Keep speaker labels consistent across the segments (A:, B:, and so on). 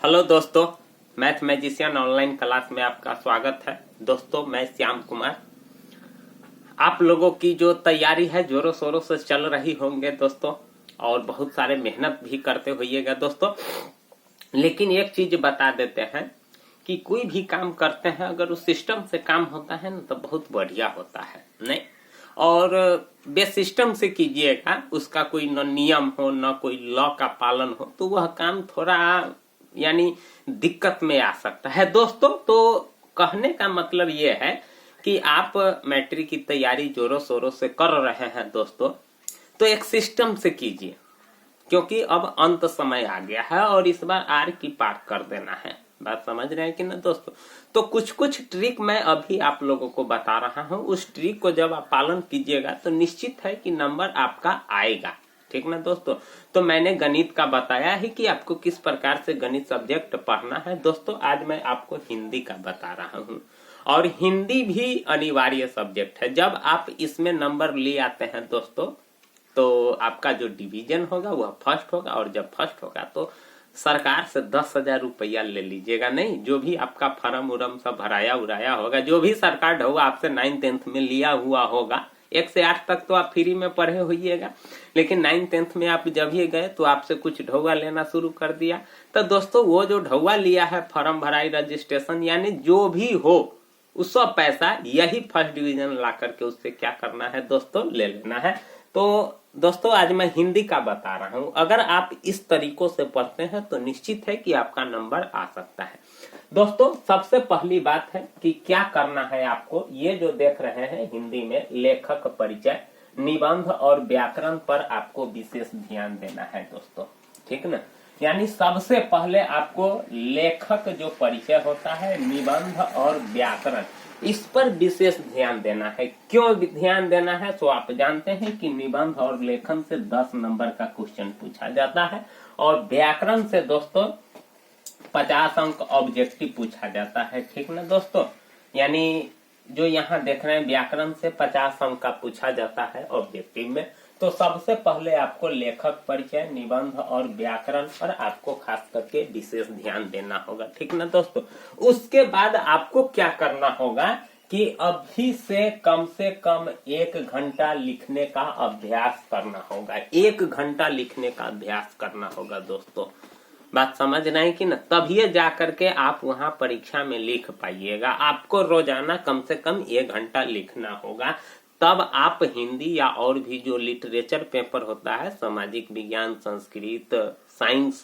A: Hello दोस्तों, math magician online class में आपका स्वागत है। दोस्तों मैं श्याम कुमार। आप लोगों की जो तैयारी है जोरों शोरों से चल रही होंगे दोस्तों, और बहुत सारे मेहनत भी करते होइएगा दोस्तों। लेकिन एक चीज बता देते हैं कि कोई भी काम करते हैं अगर उस सिस्टम से काम होता है ना तो बहुत बढ़िया होता है, नहीं? और बेसिस्टम से कीजिएगा, उसका कोई न नियम हो न कोई लॉ का पालन हो, तो वह काम थोड़ा यानी दिक्कत में आ सकता है दोस्तों। तो कहने का मतलब ये है कि आप मैट्रिक की तैयारी जोरों शोरों से कर रहे हैं दोस्तों, तो एक सिस्टम से कीजिए, क्योंकि अब अंत समय आ गया है और इस बार आर की पार कर देना है। बात समझ रहे हैं कि ना दोस्तों? तो कुछ कुछ ट्रिक मैं अभी आप लोगों को बता रहा हूं। उस ट्रिक को जब आप पालन कीजिएगा तो निश्चित है कि नंबर आपका आएगा, ठीक ना दोस्तों? तो मैंने गणित का बताया है कि आपको किस प्रकार से गणित सब्जेक्ट पढ़ना है दोस्तों। आज मैं आपको हिंदी का बता रहा हूँ, और हिंदी भी अनिवार्य सब्जेक्ट है। जब आप इसमें नंबर ले आते हैं दोस्तों, तो आपका जो डिवीजन होगा वह फर्स्ट होगा, और जब फर्स्ट होगा तो सरकार से 10,000 रुपया ले लीजिएगा। नहीं, जो भी आपका फॉर्म उरम सब भराया उराया होगा, जो भी सरकार ढौआ आपसे 9th-10th में लिया हुआ होगा, 1 से 8 तक तो आप फ्री में पढ़े होइएगा, लेकिन 9th-10th में आप जब ही गए तो आपसे कुछ ढौआ लेना शुरू कर दिया। तो दोस्तों वो जो ढौआ लिया है, फॉर्म भराई, रजिस्ट्रेशन, यानी जो भी हो उस सब पैसा यही फर्स्ट डिवीजन ला करके उससे क्या करना है दोस्तों, ले लेना है। तो दोस्तों आज मैं हिंदी का बता रहा हूं। अगर आप इस तरीकों से पढ़ते हैं तो निश्चित है कि आपका नंबर आ सकता है दोस्तों। सबसे पहली बात है कि क्या करना है आपको। ये जो देख रहे हैं हिंदी में लेखक परिचय, निबंध और व्याकरण पर आपको विशेष ध्यान देना है दोस्तों, ठीक ना? यानी सबसे पहले आपको लेखक जो परिचय होता है, निबंध और व्याकरण, इस पर विशेष ध्यान देना है। क्यों ध्यान देना है? तो आप जानते हैं कि निबंध और लेखन से 10 नंबर का क्वेश्चन पूछा जाता है, और व्याकरण से दोस्तों 50 अंक ऑब्जेक्टिव पूछा जाता है, ठीक ना दोस्तों? यानी जो यहाँ देख रहे हैं व्याकरण से 50 अंक का पूछा जाता है ऑब्जेक्टिव में। तो सबसे पहले आपको लेखक परिचय, निबंध और व्याकरण पर आपको खास करके विशेष ध्यान देना होगा, ठीक ना दोस्तों? उसके बाद आपको क्या करना होगा कि अभी से कम 1 घंटा लिखने का अभ्यास करना होगा। 1 घंटा लिखने का अभ्यास करना होगा दोस्तों। बात समझ रहे हैं कि ना? तभी जा करके आप वहां परीक्षा में लिख पाइएगा। आपको रोजाना कम से कम 1 घंटा लिखना होगा, तब आप हिंदी या और भी जो लिटरेचर पेपर होता है, सामाजिक विज्ञान, संस्कृत, साइंस,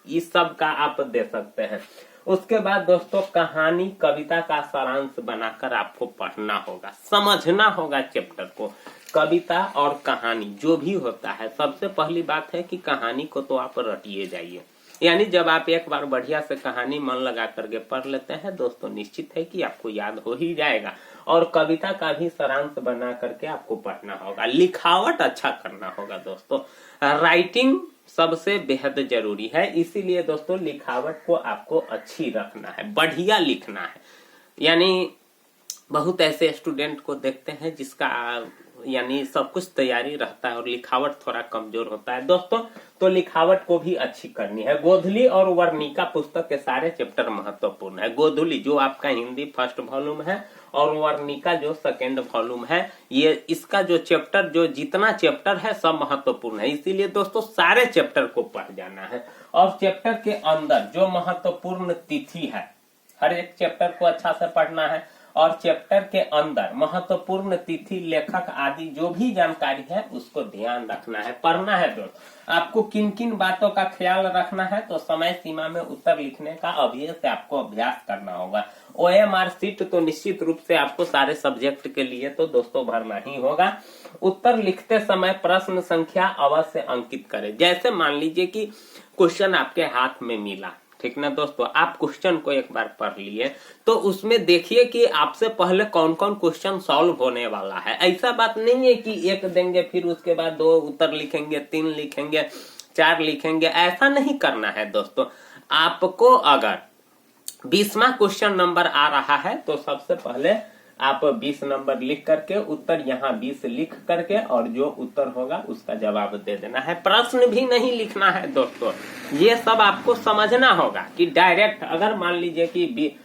A: इस सब का आप दे सकते हैं। उसके बाद दोस्तों कहानी, कविता का सारांश बनाकर आपको पढ़ना होगा, समझना होगा चैप्टर को। कविता और कहानी जो भी होता है, सबसे पहली बात है कि कहानी को तो आप रटिए जाइए। यानी जब आप एक बार बढ़िया से कहानी मन लगा करके पढ़ लेते हैं दोस्तों, निश्चित है कि आपको याद हो ही जाएगा। और कविता का भी सारांश बना करके आपको पढ़ना होगा। लिखावट अच्छा करना होगा दोस्तों। राइटिंग सबसे बेहद जरूरी है, इसीलिए दोस्तों लिखावट को आपको अच्छी रखना है, बढ़िया लिखना है। यानी बहुत ऐसे स्टूडेंट को देखते हैं जिसका यानी सब कुछ तैयारी रहता है और लिखावट थोड़ा कमजोर होता है दोस्तों। तो लिखावट को भी अच्छी करनी है। गोधली और वर्णिका पुस्तक के सारे चैप्टर महत्वपूर्ण है। गोधली जो आपका हिंदी फर्स्ट वॉल्यूम है, और वर्णिका जो सेकेंड वॉल्यूम है, ये इसका जो चैप्टर, जो जितना चैप्टर है सब महत्वपूर्ण है। इसीलिए दोस्तों सारे चैप्टर को पढ़ जाना है। और चैप्टर के अंदर जो महत्वपूर्ण तिथि है, हर एक चैप्टर को अच्छा से पढ़ना है। और चैप्टर के अंदर महत्वपूर्ण तिथि, लेखक आदि जो भी जानकारी है उसको ध्यान रखना है, पढ़ना है दोस्तों। आपको किन किन बातों का ख्याल रखना है, तो समय सीमा में उत्तर लिखने का अभी से आपको अभ्यास करना होगा। OMR शीट तो निश्चित रूप से आपको सारे सब्जेक्ट के लिए तो दोस्तों भरना ही होगा। उत्तर लिखते समय प्रश्न संख्या अवश्य अंकित करें। जैसे मान लीजिए कि क्वेश्चन आपके हाथ में मिला, ठीक ना दोस्तों? आप क्वेश्चन को एक बार पढ़ लिए तो उसमें देखिए कि आपसे पहले कौन कौन क्वेश्चन सॉल्व होने वाला है। ऐसा बात नहीं है कि 1 देंगे फिर उसके बाद 2 उत्तर लिखेंगे, 3 लिखेंगे, 4 लिखेंगे, ऐसा नहीं करना है दोस्तों। आपको अगर 20वां क्वेश्चन नंबर आ रहा है तो सबसे पहले आप 20 नंबर लिख करके उत्तर यहाँ 20 लिख करके और जो उत्तर होगा उसका जवाब दे देना है। प्रश्न भी नहीं लिखना है दोस्तों, ये सब आपको समझना होगा कि डायरेक्ट अगर मान लीजिए कि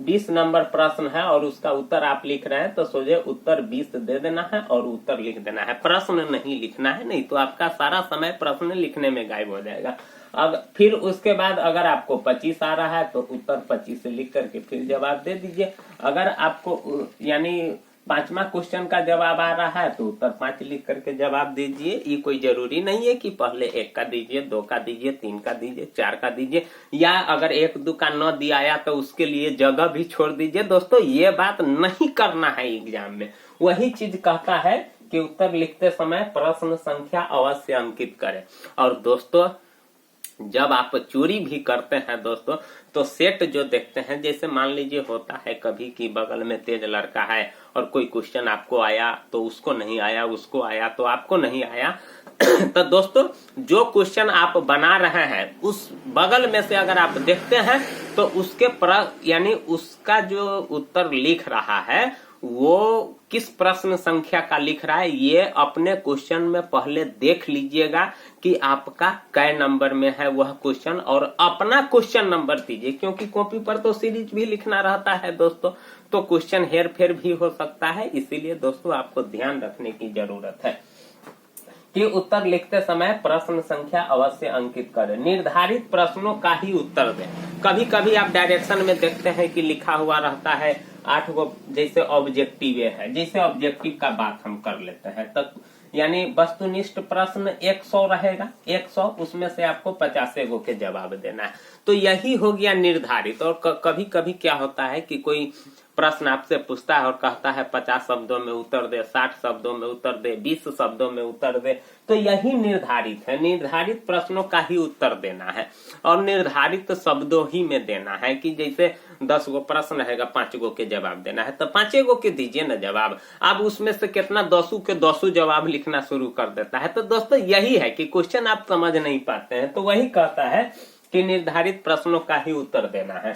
A: 20 नंबर प्रश्न है और उसका उत्तर आप लिख रहे हैं तो सोचे उत्तर 20 दे देना है और उत्तर लिख देना है, प्रश्न नहीं लिखना है, नहीं तो आपका सारा समय प्रश्न लिखने में गायब हो जाएगा। अब फिर उसके बाद अगर आपको 25 आ रहा है तो उत्तर 25 लिख करके फिर जवाब दे दीजिए। अगर आपको यानी 5वां क्वेश्चन का जवाब आ रहा है तो उत्तर 5 लिख करके जवाब दीजिए। ये कोई जरूरी नहीं है कि पहले 1 का दीजिए, 2 का दीजिए, 3 का दीजिए, 4 का दीजिए, या अगर 1 2 का न दिया आया तो उसके लिए जगह भी छोड़ दीजिए। दोस्तों ये बात नहीं करना है एग्जाम में। वही चीज कहता है कि उत्तर लिखते समय प्रश्न संख्या अवश्य अंकित करें। और दोस्तों जब आप चोरी भी करते हैं दोस्तों तो सेट जो देखते हैं, जैसे मान लीजिए होता है कभी कि बगल में तेज लड़का है और कोई क्वेश्चन आपको आया तो उसको नहीं आया, उसको आया तो आपको नहीं आया तो दोस्तों जो क्वेश्चन आप बना रहे हैं उस बगल में से अगर आप देखते हैं तो उसके यानी उसका जो उत्तर लिख रहा है वो किस प्रश्न संख्या का लिख रहा है, ये अपने क्वेश्चन में पहले देख लीजिएगा कि आपका कै नंबर में है वह क्वेश्चन, और अपना क्वेश्चन नंबर दीजिए, क्योंकि कॉपी पर तो सीरीज भी लिखना रहता है दोस्तों, तो क्वेश्चन हेर फेर भी हो सकता है। इसीलिए दोस्तों आपको ध्यान रखने की जरूरत है कि उत्तर लिखते समय प्रश्न संख्या अवश्य अंकित करें, निर्धारित प्रश्नों का ही उत्तर दें। कभी कभी आप डायरेक्शन में देखते हैं कि लिखा हुआ रहता है 8 गो, जैसे ऑब्जेक्टिव है, जैसे ऑब्जेक्टिव का बात हम कर लेते हैं तब यानी वस्तुनिष्ठ प्रश्न 100 रहेगा, 100 उसमें से आपको 50 गो के जवाब देना है, तो यही हो गया निर्धारित। और कभी कभी क्या होता है कि कोई प्रश्न आपसे पूछता है और कहता है 50 शब्दों में उत्तर दे, 60 शब्दों में उत्तर दे, 20 शब्दों में उत्तर दे, तो यही निर्धारित है। निर्धारित प्रश्नों का ही उत्तर देना है और निर्धारित शब्दों ही में देना है कि जैसे 10 गो प्रश्न रहेगा, 5 गो के जवाब देना है तो 5 गो के दीजिए ना जवाब। अब उसमें से कितना 10 के 10 जवाब लिखना शुरू कर देता है। तो दोस्तों यही है कि क्वेश्चन आप समझ नहीं पाते हैं, तो वही कहता है कि निर्धारित प्रश्नों का ही उत्तर देना है।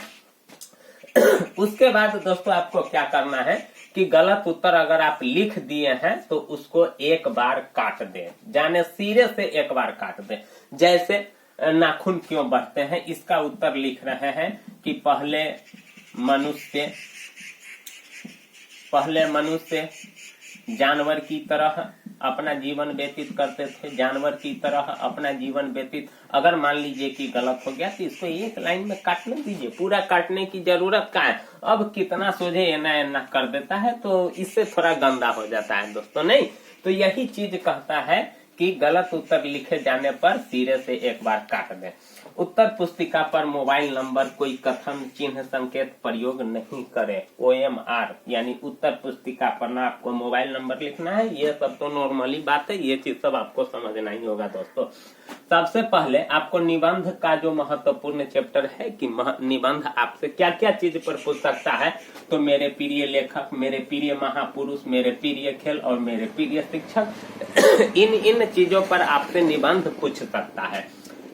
A: उसके बाद दोस्तों आपको क्या करना है कि गलत उत्तर अगर आप लिख दिए हैं तो उसको एक बार काट दें, जाने सिरे से एक बार काट दें। जैसे नाखून क्यों बढ़ते हैं, इसका उत्तर लिख रहे हैं कि पहले मनुष्य जानवर की तरह अपना जीवन व्यतीत करते थे, जानवर की तरह अपना जीवन व्यतीत। अगर मान लीजिए कि गलत हो गया तो इसको एक लाइन में काटने दीजिए, पूरा काटने की जरूरत का है। अब कितना सोझे एना कर देता है तो इससे थोड़ा गंदा हो जाता है दोस्तों, नहीं तो यही चीज कहता है कि गलत उत्तर लिखे जाने पर सिरे से एक बार काट दें। उत्तर पुस्तिका पर मोबाइल नंबर कोई कथन चिन्ह संकेत प्रयोग नहीं करें। OMR यानी उत्तर पुस्तिका पर ना आपको मोबाइल नंबर लिखना है, ये सब तो नॉर्मली बात है, ये चीज सब आपको समझना ही होगा दोस्तों। सबसे पहले आपको निबंध का जो महत्वपूर्ण चैप्टर है कि निबंध आपसे क्या क्या चीज पर पूछ सकता है, तो मेरे प्रिय लेखक, मेरे प्रिय महापुरुष, मेरे प्रिय खेल और मेरे प्रिय शिक्षक, इन चीजों पर आपसे निबंध पूछ सकता है।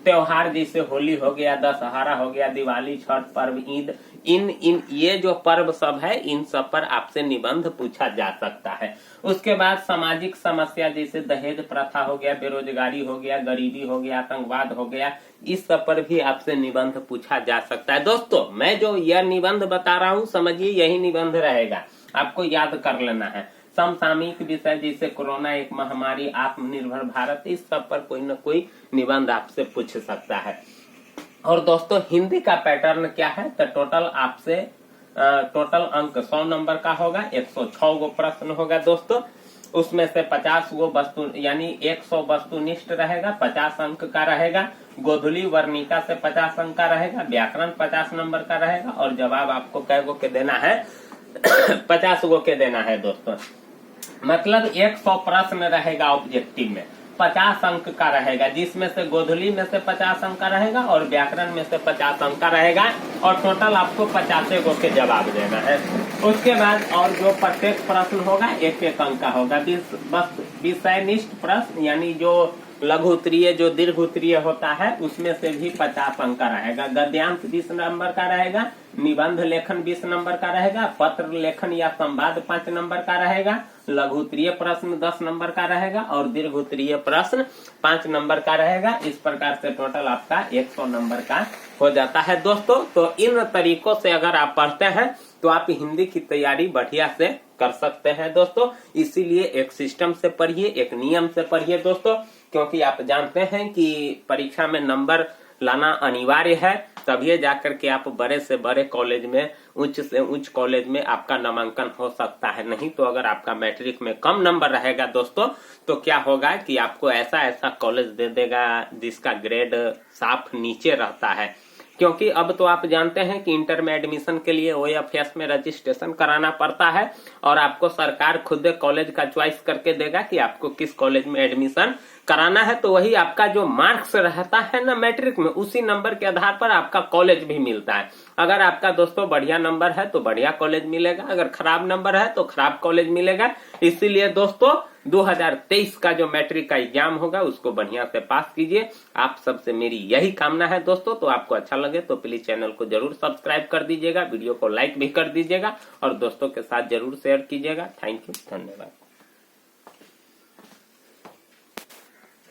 A: त्योहार जैसे होली हो गया, दशहरा हो गया, दिवाली, छठ पर्व, ईद, इन ये जो पर्व सब है इन सब पर आपसे निबंध पूछा जा सकता है। उसके बाद सामाजिक समस्या जैसे दहेज प्रथा हो गया, बेरोजगारी हो गया, गरीबी हो गया, आतंकवाद हो गया, इस सब पर भी आपसे निबंध पूछा जा सकता है। दोस्तों मैं जो यह निबंध बता रहा हूँ समझिए यही निबंध रहेगा, आपको याद कर लेना है। समसामयिक विषय जैसे कोरोना एक महामारी, आत्मनिर्भर भारत, इस सब पर कोई न कोई निबंध आपसे पूछ सकता है। और दोस्तों हिंदी का पैटर्न क्या है, तो टोटल अंक 100 नंबर का होगा, 106 गो प्रश्न होगा दोस्तों। उसमें से 50 गो वस्तु यानी 100 वस्तुनिष्ठ रहेगा, 50 अंक का रहेगा, गोधुली वर्णिका से 50 अंक का रहेगा, व्याकरण 50 नंबर का रहेगा, और जवाब आपको कै गो के देना है 50 गो के देना है दोस्तों। मतलब 100 प्रश्न रहेगा ऑब्जेक्टिव में, 50 अंक का रहेगा, जिसमें से गोधुली में से 50 अंक का रहेगा और व्याकरण में से 50 अंक का रहेगा, और टोटल आपको 50 गो के जवाब देना है। उसके बाद और जो प्रत्येक प्रश्न होगा 1-1 अंक का होगा। विषयनिष्ठ प्रश्न यानी जो लघु उत्तरीय जो दीर्घ उत्तरीय होता है उसमें से भी 50 अंक का रहेगा। गद्यांश 20 नंबर का रहेगा, निबंध लेखन 20 नंबर का रहेगा, पत्र लेखन या संवाद 5 नंबर का रहेगा, लघु उत्तरीय प्रश्न 10 नंबर का रहेगा और दीर्घ उत्तरीय प्रश्न 5 नंबर का रहेगा। इस प्रकार से टोटल आपका 100 नंबर का हो जाता है दोस्तों। तो इन तरीकों से अगर आप पढ़ते हैं तो आप हिंदी की तैयारी बढ़िया से कर सकते हैं दोस्तों। इसीलिए एक सिस्टम से पढ़िए, एक नियम से पढ़िए दोस्तों, क्योंकि आप जानते हैं कि परीक्षा में नंबर लाना अनिवार्य है, तभी जाकर के आप बड़े से बड़े कॉलेज में, उच्च से उच्च कॉलेज में आपका नामांकन हो सकता है। नहीं तो अगर आपका मैट्रिक में कम नंबर रहेगा दोस्तों तो क्या होगा कि आपको ऐसा ऐसा कॉलेज दे देगा जिसका ग्रेड साफ नीचे रहता है। क्योंकि अब तो आप जानते हैं कि इंटर में एडमिशन के लिए OFS में रजिस्ट्रेशन कराना पड़ता है और आपको सरकार खुद कॉलेज का चॉइस करके देगा कि आपको किस कॉलेज में एडमिशन कराना है। तो वही आपका जो मार्क्स रहता है ना मैट्रिक में, उसी नंबर के आधार पर आपका कॉलेज भी मिलता है। अगर आपका दोस्तों बढ़िया नंबर है तो बढ़िया कॉलेज मिलेगा, अगर खराब नंबर है तो खराब कॉलेज मिलेगा। इसीलिए दोस्तों 2023 का जो मैट्रिक का एग्जाम होगा उसको बढ़िया से पास कीजिए। आप सबसे मेरी यही कामना है दोस्तों। तो आपको अच्छा लगे तो प्लीज चैनल को जरूर सब्सक्राइब कर दीजिएगा, वीडियो को लाइक भी कर दीजिएगा और दोस्तों के साथ जरूर शेयर कीजिएगा। थैंक यू, धन्यवाद।